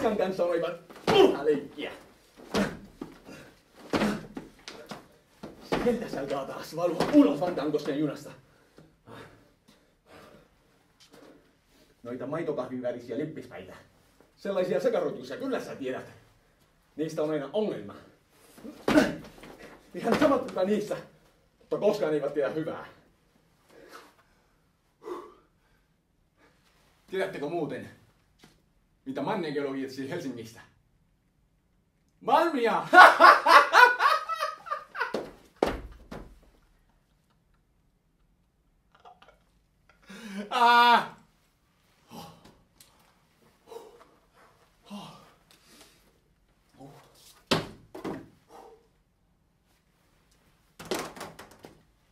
paskan kanssa olivat turha leikkiä. Sieltä sä alkaa taas valua ulos Vantankosken junasta. Noita maitokahvin värisiä lippispäitä. Sellaisia sekarotuisia, kyllä sä tiedät. Niistä on aina ongelma. Ihan samat mitä niissä, mutta koskaan eivät tiedä hyvää. Tiedättekö muuten, mitä Mannergelo vietsi Helsingistä? Malmia!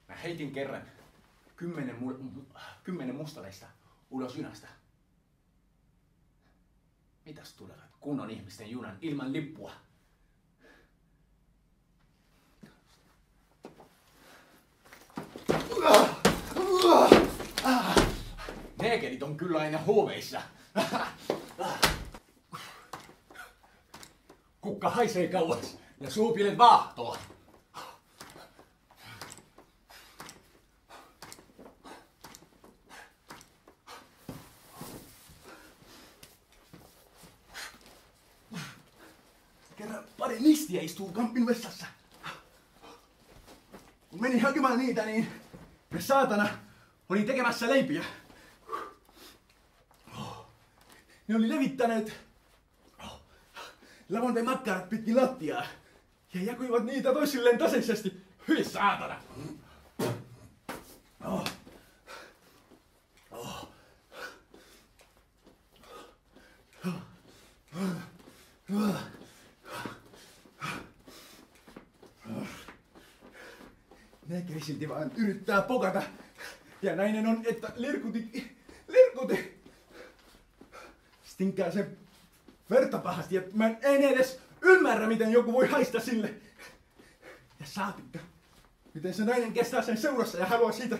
Mä heitin kerran 10 mustalaista ulos junasta. Mitäs tulevat kunnon ihmisten junan ilman lippua? Neekerit on kyllä aina huumeissa. Kukka haisee kauas ja suupilet vaahtoo. Kerran pari nistiä istuu kampin vessassa. Kun menin hakemaan niitä, niin ne saatana oli tekemässä leipiä. Ne oli levittäneet lavonteen makkarat pitkin lattiaa ja jakoivat niitä toisilleen tasaisesti. Hyi saatana! Neekeri silti vaan yrittää pokata. Ja näinen on, että lirkuti. Stinkää se verta pahasti, että mä en edes ymmärrä, miten joku voi haista sille. Ja saatikka, miten se nainen kestää sen seurassa ja haluaa siitä